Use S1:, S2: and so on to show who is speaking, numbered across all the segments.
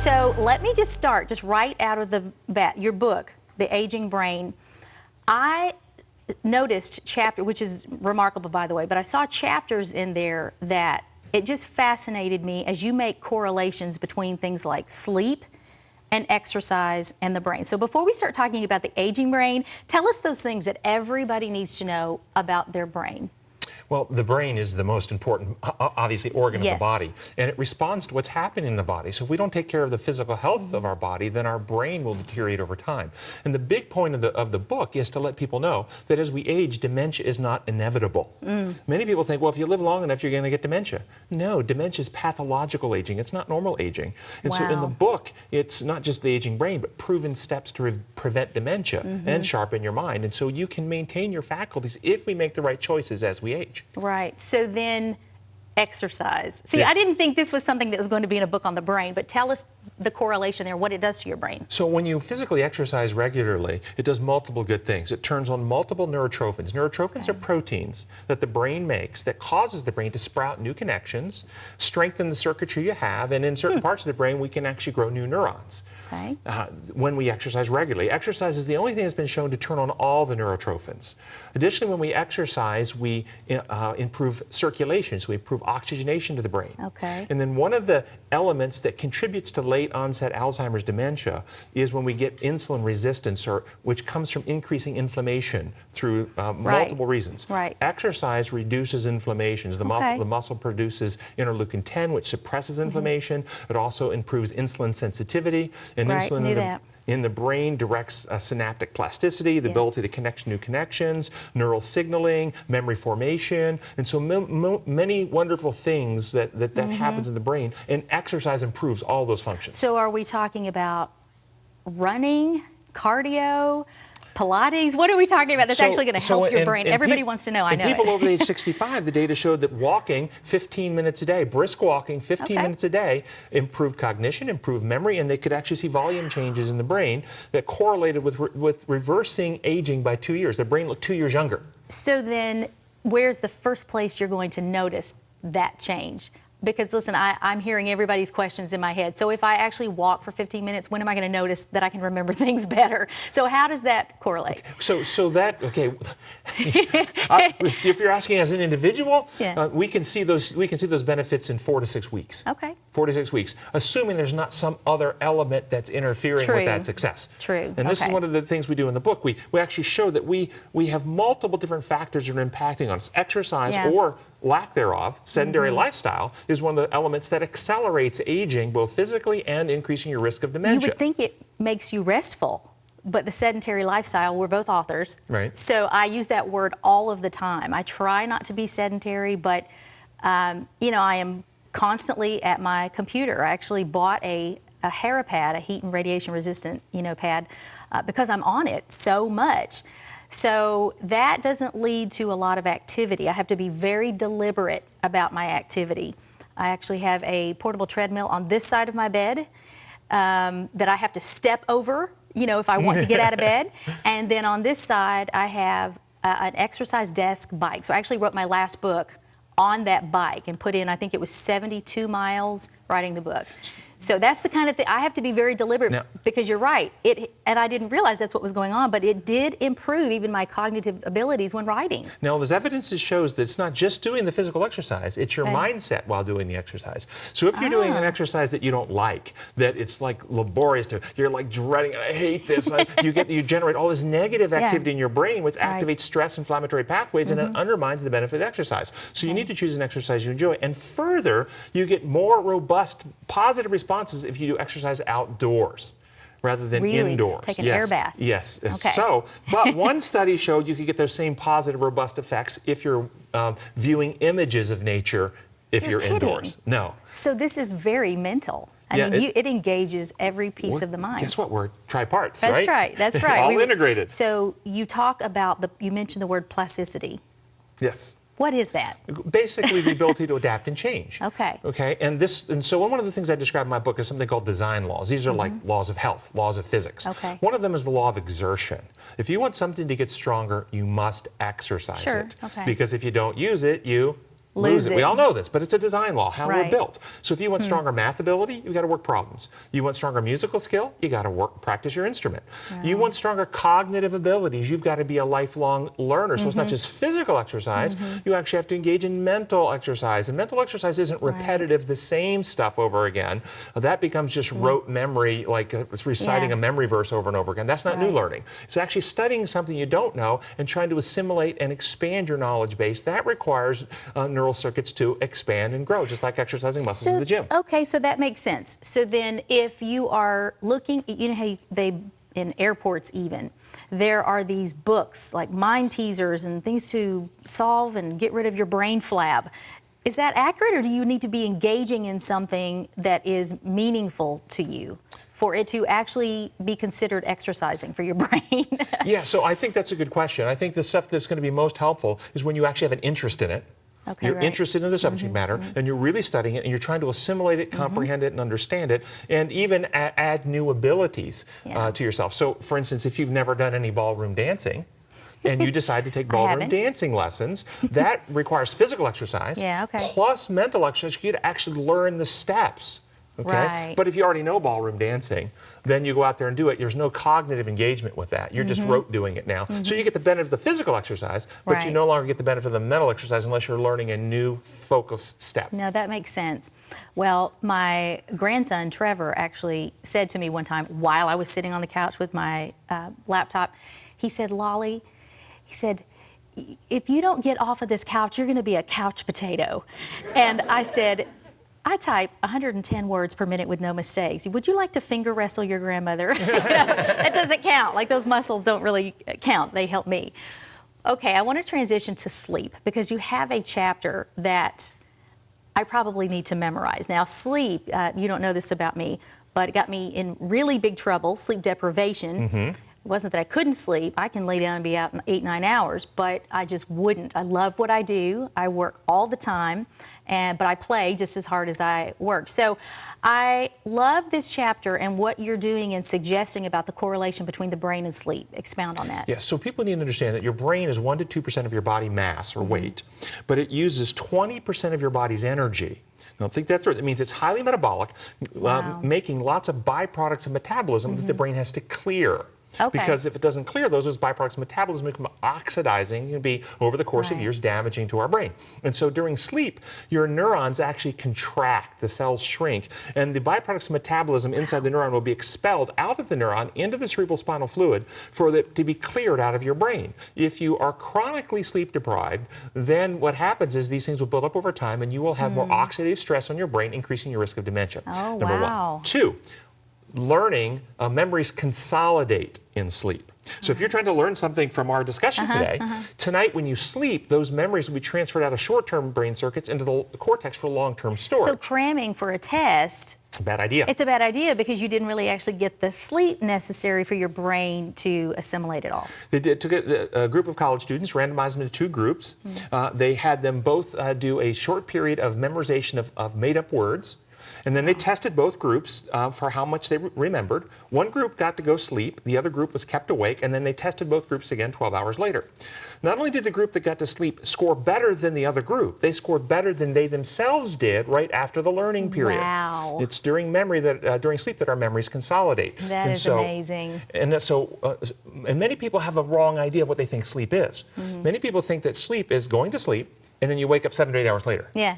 S1: So let me just start, just right out of the bat, your book, The Aging Brain. I noticed chapter, which is remarkable by the way, but I saw chapters in there that it just fascinated me as you make correlations between things like sleep and exercise and the brain. So before we start talking about the aging brain, tell us those things that everybody needs to know about their brain.
S2: Well, the brain is the most important, obviously, organ of
S1: Yes.
S2: the body, and it responds to what's happening in the body. So if we don't take care of the physical health of our body, then our brain will deteriorate over time. And the big point of the book is to let people know that as we age, dementia is not inevitable. Many people think, well, if you live long enough, you're going to get dementia. No, dementia is pathological aging. It's not normal aging. And so in the book, it's not just the aging brain, but proven steps to prevent dementia and sharpen your mind. And so you can maintain your faculties if we make the right choices as we age.
S1: Right. So then exercise. See,
S2: Yes.
S1: I didn't think this was something that was going to be in a book on the brain, but tell us the correlation there, what it does to your brain.
S2: So when you physically exercise regularly, it does multiple good things. It turns on multiple neurotrophins. Neurotrophins are proteins that the brain makes that causes the brain to sprout new connections, strengthen the circuitry you have, and in certain parts of the brain, we can actually grow new neurons.
S1: Okay.
S2: When we exercise regularly. Exercise is the only thing that's been shown to turn on all the neurotrophins. Additionally, when we exercise, we improve circulation, so we improve oxygenation to the brain.
S1: Okay.
S2: And then one of the elements that contributes to late onset Alzheimer's dementia is when we get insulin resistance, which comes from increasing inflammation through multiple reasons.
S1: Right.
S2: Exercise reduces inflammations. The muscle produces interleukin 10, which suppresses inflammation. It also improves insulin sensitivity. And insulin in the brain directs synaptic plasticity, the ability to connect new connections, neural signaling, memory formation, and so many wonderful things that happens in the brain, and exercise improves all those functions.
S1: So are we talking about running, cardio, Pilates? What are we talking about that's actually going to help your brain? Everybody wants to know, I know.
S2: People over the age 65, the data showed that walking 15 minutes a day, brisk walking 15 minutes a day, improved cognition, improved memory, and they could actually see volume changes in the brain that correlated with reversing aging by 2 years. The brain looked 2 years younger.
S1: So then where's the first place you're going to notice that change? Because listen, I'm hearing everybody's questions in my head. So if I actually walk for 15 minutes, when am I going to notice that I can remember things better? So how does that correlate?
S2: If you're asking as an individual, we can see those benefits in 4 to 6 weeks.
S1: Okay.
S2: 4 to 6 weeks, assuming there's not some other element that's interfering with that success.
S1: True.
S2: And this is one of the things we do in the book. We actually show that we have multiple different factors that are impacting on us. Exercise or lack thereof, sedentary lifestyle, is one of the elements that accelerates aging, both physically and increasing your risk of dementia.
S1: You would think it makes you restful, but the sedentary lifestyle, we're both authors.
S2: Right.
S1: So I use that word all of the time. I try not to be sedentary, but you know, I am constantly at my computer. I actually bought a Harapad, a heat and radiation resistant, pad, because I'm on it so much. So that doesn't lead to a lot of activity. I have to be very deliberate about my activity. I actually have a portable treadmill on this side of my bed that I have to step over, if I want to get out of bed. And then on this side, I have an exercise desk bike. So I actually wrote my last book on that bike and put in, I think it was 72 miles writing the book. So that's the kind of thing, I have to be very deliberate because you're right. And I didn't realize that's what was going on, but it did improve even my cognitive abilities when writing.
S2: Now, there's evidence that shows that it's not just doing the physical exercise, it's your mindset while doing the exercise. So if you're doing an exercise that you don't like, that it's like laborious you're like dreading it, I hate this, you generate all this negative activity in your brain, which activates stress inflammatory pathways and it undermines the benefit of exercise. So you need to choose an exercise you enjoy. And further, you get more robust, positive responses if you do exercise outdoors rather than indoors.
S1: Take an air bath.
S2: Yes.
S1: Okay.
S2: So, but one study showed you could get those same positive, robust effects if you're viewing images of nature if you're indoors. No.
S1: So this is very mental. I mean, it engages every piece of the mind.
S2: Guess what? We're triparts,
S1: right? That's right. That's right.
S2: All integrated.
S1: So you talk about you mentioned the word plasticity.
S2: Yes.
S1: What is that?
S2: Basically, the ability to adapt and change.
S1: Okay.
S2: Okay. And so one of the things I describe in my book is something called design laws. These are like laws of health, laws of physics.
S1: Okay.
S2: One of them is the law of exertion. If you want something to get stronger, you must exercise it.
S1: Okay.
S2: Because if you don't use it, you
S1: lose it.
S2: We all know this, but it's a design law, how we're
S1: Right.
S2: built. So if you want stronger math ability, you've got to work problems. You want stronger musical skill, you got to practice your instrument. You want stronger cognitive abilities, you've got to be a lifelong learner. So it's not just physical exercise, you actually have to engage in mental exercise. And mental exercise isn't repetitive, the same stuff over again. That becomes just rote memory, like reciting a memory verse over and over again. That's not new learning. It's actually studying something you don't know and trying to assimilate and expand your knowledge base. That requires neural circuits to expand and grow, just like exercising muscles in the gym.
S1: Okay, so that makes sense. So then if you are looking, you know how in airports even, there are these books like mind teasers and things to solve and get rid of your brain flab. Is that accurate, or do you need to be engaging in something that is meaningful to you for it to actually be considered exercising for your brain?
S2: Yeah, so I think that's a good question. I think the stuff that's going to be most helpful is when you actually have an interest in it.
S1: Okay,
S2: you're interested in the subject matter, and you're really studying it, and you're trying to assimilate it, comprehend it, and understand it, and even add new abilities to yourself. So, for instance, if you've never done any ballroom dancing, and you decide to take ballroom dancing lessons, that requires physical exercise plus mental exercise. You get to actually learn the steps. Okay?
S1: Right.
S2: But if you already know ballroom dancing, then you go out there and do it. There's no cognitive engagement with that. You're just rote doing it now. So you get the benefit of the physical exercise, but you no longer get the benefit of the mental exercise unless you're learning a new focus step.
S1: No, that makes sense. Well, my grandson, Trevor, actually said to me one time while I was sitting on the couch with my laptop, he said, Lolly, he said, if you don't get off of this couch, you're going to be a couch potato. And I said, I type 110 words per minute with no mistakes. Would you like to finger wrestle your grandmother? That doesn't count. Like, those muscles don't really count. They help me. Okay, I want to transition to sleep because you have a chapter that I probably need to memorize. Now, sleep, you don't know this about me, but it got me in really big trouble, sleep deprivation. It wasn't that I couldn't sleep. I can lay down and be out in 8-9 hours, but I just wouldn't. I love what I do. I work all the time, but I play just as hard as I work. So I love this chapter and what you're doing and suggesting about the correlation between the brain and sleep. Expound on that.
S2: Yes, so people need to understand that your brain is 1% to 2% of your body mass or weight, but it uses 20% of your body's energy. Don't think that's right. It means it's highly metabolic, making lots of byproducts of metabolism that the brain has to clear. Because if it doesn't clear those byproducts of metabolism become oxidizing and be, over the course of years, damaging to our brain. And so during sleep, your neurons actually contract, the cells shrink, and the byproducts of metabolism inside the neuron will be expelled out of the neuron into the cerebral spinal fluid for it to be cleared out of your brain. If you are chronically sleep deprived, then what happens is these things will build up over time and you will have more oxidative stress on your brain, increasing your risk of dementia. Number one. Two, learning memories consolidate in sleep. So if you're trying to learn something from our discussion today, tonight when you sleep, those memories will be transferred out of short-term brain circuits into the cortex for long-term storage.
S1: So cramming for a test,
S2: it's a bad idea.
S1: It's a bad idea because you didn't really actually get the sleep necessary for your brain to assimilate it all.
S2: They took a group of college students, randomized them into two groups. They had them both do a short period of memorization of made-up words. And then they tested both groups for how much they remembered. One group got to go sleep, the other group was kept awake, and then they tested both groups again 12 hours later. Not only did the group that got to sleep score better than the other group, they scored better than they themselves did right after the learning period.
S1: Wow.
S2: It's during during sleep that our memories consolidate.
S1: That is amazing.
S2: And many people have a wrong idea of what they think sleep is. Many people think that sleep is going to sleep, and then you wake up 7 to 8 hours later.
S1: Yeah.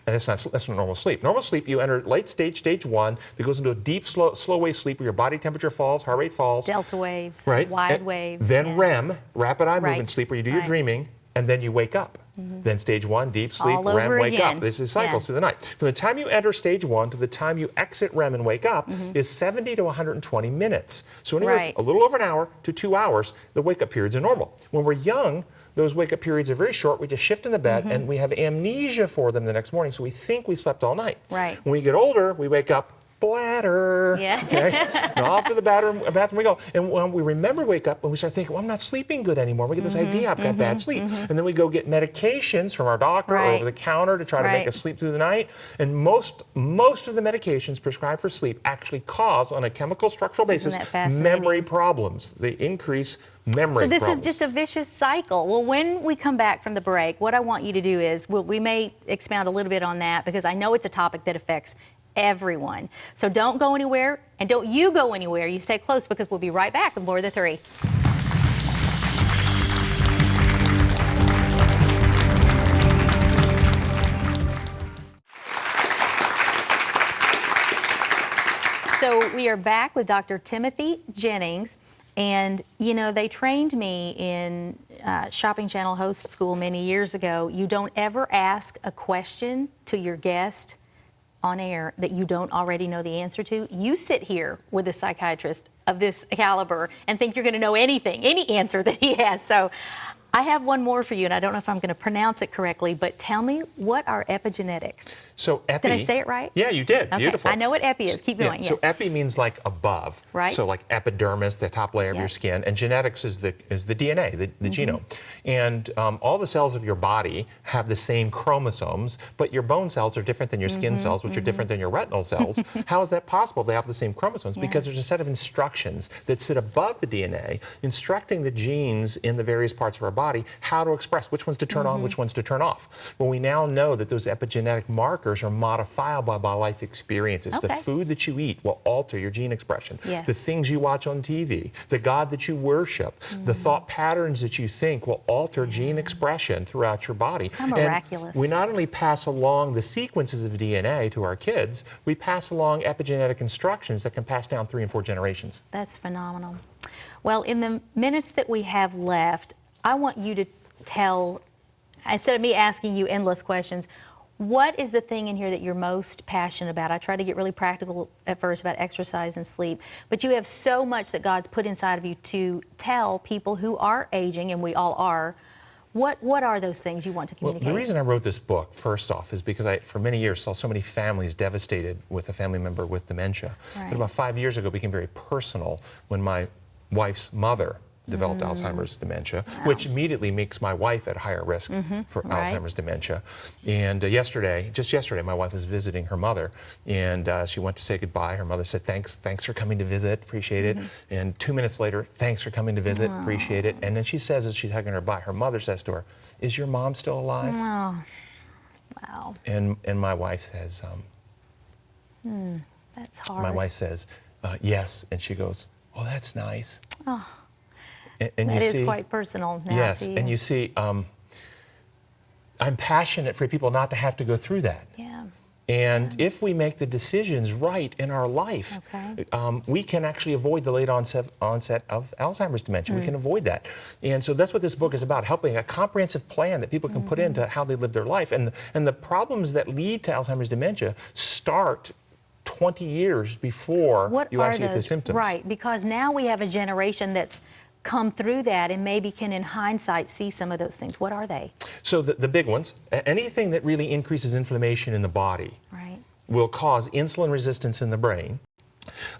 S2: And that's not normal sleep. Normal sleep, you enter late stage 1, that goes into a deep, slow wave sleep where your body temperature falls, heart rate falls.
S1: Delta waves,
S2: wide
S1: waves.
S2: Then REM, rapid eye movement sleep, where you do your dreaming, and then you wake up. Then stage 1, deep sleep,
S1: all
S2: REM, wake
S1: again.
S2: up. This is cycles through the night. From the time you enter stage 1 to the time you exit REM and wake up is 70 to 120 minutes. So anywhere a little over an hour to 2 hours, the wake-up periods are normal. When we're young, those wake-up periods are very short. We just shift in the bed, and we have amnesia for them the next morning, so we think we slept all night.
S1: Right.
S2: When we get older, we wake up bladder.
S1: Yeah.
S2: Okay? And off to the bathroom we go. And when we remember to wake up and we start thinking, well, I'm not sleeping good anymore. We get this idea I've got bad sleep. And then we go get medications from our doctor or over the counter to try to make us sleep through the night. And most of the medications prescribed for sleep actually cause, on a chemical structural basis, memory problems. They increase memory
S1: problems. So this
S2: is
S1: just a vicious cycle. Well, when we come back from the break, what I want you to do is, we may expound a little bit on that because I know it's a topic that affects everyone. So don't go anywhere, and don't you go anywhere. You stay close because we'll be right back with more of The Three. So we are back with Dr. Timothy Jennings. And, you know, they trained me in Shopping Channel host school many years ago. You don't ever ask a question to your guest on air that you don't already know the answer to. You sit here with a psychiatrist of this caliber and think you're going to know anything, any answer that he has. So I have one more for you, and I don't know if I'm going to pronounce it correctly, but tell me, what are epigenetics?
S2: So epi...
S1: Did I say it right?
S2: Yeah, you did. Okay. Beautiful.
S1: I know what epi is. Keep going.
S2: Yeah. So epi means like above.
S1: Right.
S2: So like epidermis, the top layer of your skin, and genetics is the DNA, the genome. And all the cells of your body have the same chromosomes, but your bone cells are different than your skin cells, which are different than your retinal cells. How is that possible? They have the same chromosomes because there's a set of instructions that sit above the DNA, instructing the genes in the various parts of our body how to express which ones to turn on, which ones to turn off. Well, we now know that those epigenetic markers are modifiable by life experiences. The food that you eat will alter your gene expression. The things you watch on TV, the God that you worship, the thought patterns that you think will alter gene expression throughout your body.
S1: How miraculous.
S2: And we not only pass along the sequences of DNA to our kids, we pass along epigenetic instructions that can pass down 3 and 4 generations.
S1: That's phenomenal. Well, in the minutes that we have left, I want you to tell, instead of me asking you endless questions, what is the thing in here that you're most passionate about? I try to get really practical at first about exercise and sleep, but you have so much that God's put inside of you to tell people who are aging, and we all are. What are those things you want to communicate?
S2: Well, the reason I wrote this book, first off, is because I, for many years, saw so many families devastated with a family member with dementia. But about 5 years ago, it became very personal when my wife's mother developed Alzheimer's dementia, which immediately makes my wife at higher risk for Alzheimer's dementia. And just yesterday, my wife was visiting her mother, and she went to say goodbye. Her mother said, thanks for coming to visit, appreciate it. And 2 minutes later, thanks for coming to visit, appreciate it. And then she says, as she's hugging her bye, her mother says to her, is your mom still alive?
S1: Oh, wow.
S2: And my wife says,
S1: that's hard.
S2: my wife says, yes. And she goes, oh, that's nice.
S1: Oh.
S2: And
S1: that
S2: you
S1: is
S2: see,
S1: quite personal now.
S2: Yes,
S1: to you.
S2: and you see, I'm passionate for people not to have to go through that.
S1: Yeah.
S2: And if we make the decisions right in our life, we can actually avoid the late onset of Alzheimer's dementia. We can avoid that. And so that's what this book is about, helping a comprehensive plan that people can put into how they live their life. And the problems that lead to Alzheimer's dementia start 20 years before you actually get the symptoms.
S1: Right, because now we have a generation that's come through that and maybe can, in hindsight, see some of those things. What are they?
S2: So the big ones, anything that really increases inflammation in the body will cause insulin resistance in the brain.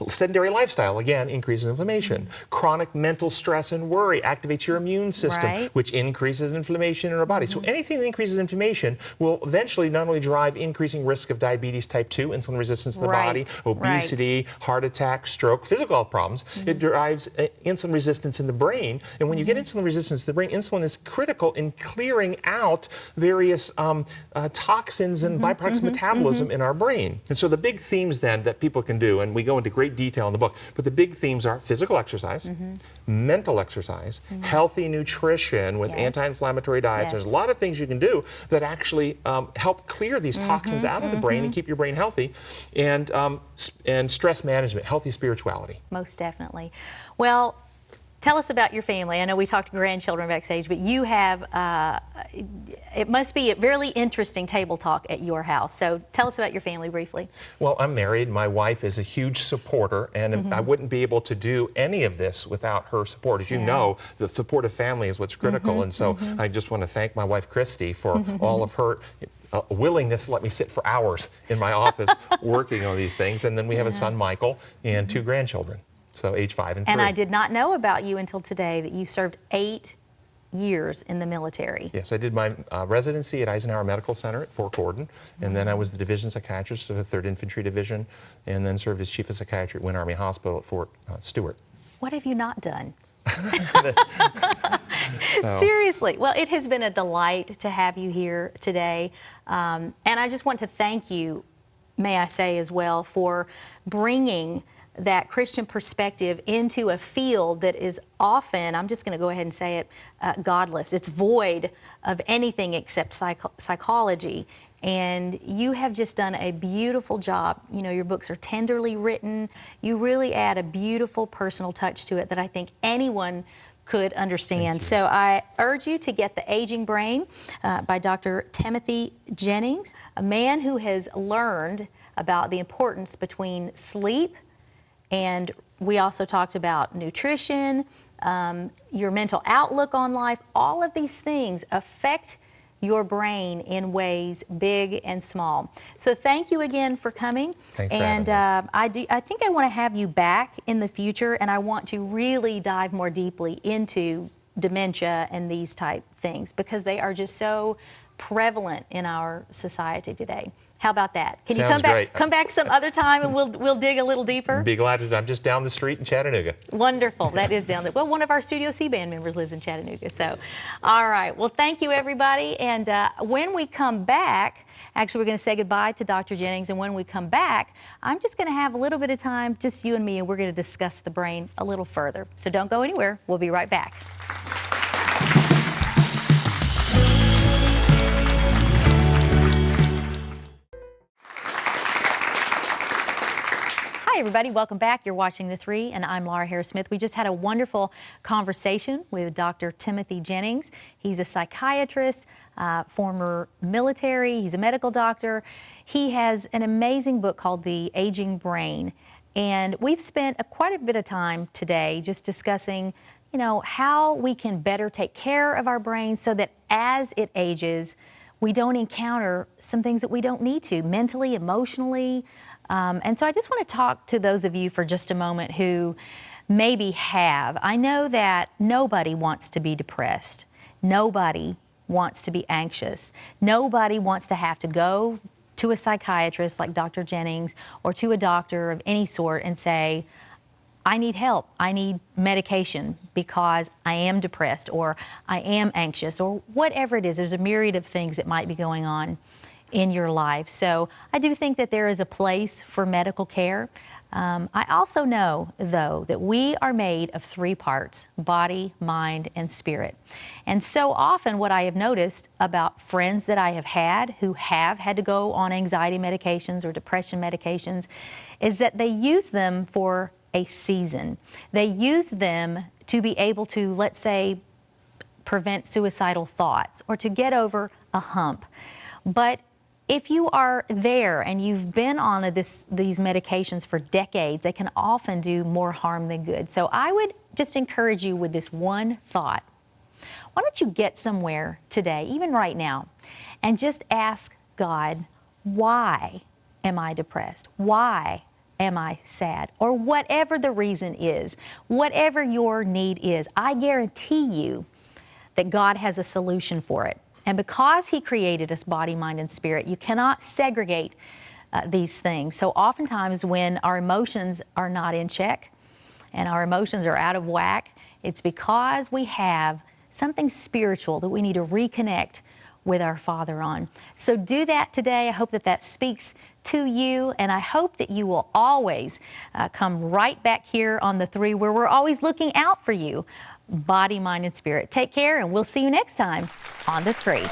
S2: Sedentary lifestyle, again, increases inflammation. Chronic mental stress and worry activates your immune system, which increases inflammation in our body. So anything that increases inflammation will eventually not only drive increasing risk of diabetes type 2, insulin resistance in the body, obesity, heart attack, stroke, physical health problems. It drives insulin resistance in the brain. And when you get insulin resistance in the brain, insulin is critical in clearing out various toxins and byproducts of metabolism in our brain. And so the big themes then that people can do, and we go into great detail in the book, but the big themes are physical exercise, mental exercise, healthy nutrition with anti-inflammatory diets. There's a lot of things you can do that actually help clear these toxins out of the brain and keep your brain healthy, and stress management, healthy spirituality.
S1: Most definitely. Well, tell us about your family. I know we talked grandchildren backstage, but you have, it must be a really interesting table talk at your house. So tell us about your family briefly.
S2: Well, I'm married. My wife is a huge supporter, and I wouldn't be able to do any of this without her support. As you know, the support of family is what's critical, and so I just want to thank my wife, Christy, for all of her a willingness to let me sit for hours in my office working on these things. And then we have a son, Michael, and 2 grandchildren, so age 5 and 3.
S1: And I did not know about you until today that you served 8 years in the military.
S2: Yes, I did my residency at Eisenhower Medical Center at Fort Gordon, and then I was the division psychiatrist of the 3rd Infantry Division, and then served as chief of psychiatry at Wynn Army Hospital at Fort Stewart.
S1: What have you not done?
S2: So.
S1: Seriously. Well, it has been a delight to have you here today. And I just want to thank you, may I say as well, for bringing that Christian perspective into a field that is often, I'm just going to go ahead and say it, godless. It's void of anything except psychology. And you have just done a beautiful job. You know, your books are tenderly written. You really add a beautiful personal touch to it that I think anyone could understand. So I urge you to get The Aging Brain by Dr. Timothy Jennings, a man who has learned about the importance between sleep, and we also talked about nutrition, your mental outlook on life. All of these things affect your brain in ways big and small. So thank you again for coming.
S2: Thanks for having me.
S1: I think I want to have you back in the future, and I want to really dive more deeply into dementia and these type things because they are just so prevalent in our society today. How about that? Can you come back some other time and we'll dig a little deeper?
S2: Be glad to. I'm just down the street in Chattanooga.
S1: Wonderful. That is down there. Well, one of our Studio C band members lives in Chattanooga. So, all right. Well, thank you, everybody. And when we come back, actually, we're going to say goodbye to Dr. Jennings. And when we come back, I'm just going to have a little bit of time, just you and me, and we're going to discuss the brain a little further. So don't go anywhere. We'll be right back. Hi, everybody. Welcome back. You're watching The Three, and I'm Laura Harris-Smith. We just had a wonderful conversation with Dr. Timothy Jennings. He's a psychiatrist, former military. He's a medical doctor. He has an amazing book called The Aging Brain, and we've spent quite a bit of time today just discussing, you know, how we can better take care of our brain so that as it ages, we don't encounter some things that we don't need to, mentally, emotionally. And so I just want to talk to those of you for just a moment who maybe have. I know that nobody wants to be depressed. Nobody wants to be anxious. Nobody wants to have to go to a psychiatrist like Dr. Jennings or to a doctor of any sort and say, I need help, I need medication because I am depressed or I am anxious or whatever it is. There's a myriad of things that might be going on in your life. So I do think that there is a place for medical care. I also know, though, that we are made of 3 parts: body, mind, and spirit. And so often what I have noticed about friends that I have had who have had to go on anxiety medications or depression medications is that they use them for a season. They use them to be able to, let's say, prevent suicidal thoughts or to get over a hump. But if you are there and you've been on these medications for decades, they can often do more harm than good. So I would just encourage you with this one thought. Why don't you get somewhere today, even right now, and just ask God, why am I depressed? Why am I sad? Or whatever the reason is, whatever your need is, I guarantee you that God has a solution for it. And because He created us body, mind, and spirit, you cannot segregate these things. So oftentimes when our emotions are not in check and our emotions are out of whack, it's because we have something spiritual that we need to reconnect with our Father on. So do that today. I hope that that speaks to you, and I hope that you will always come right back here on The Three, where we're always looking out for you. Body, mind, and spirit. Take care, and we'll see you next time on The Three.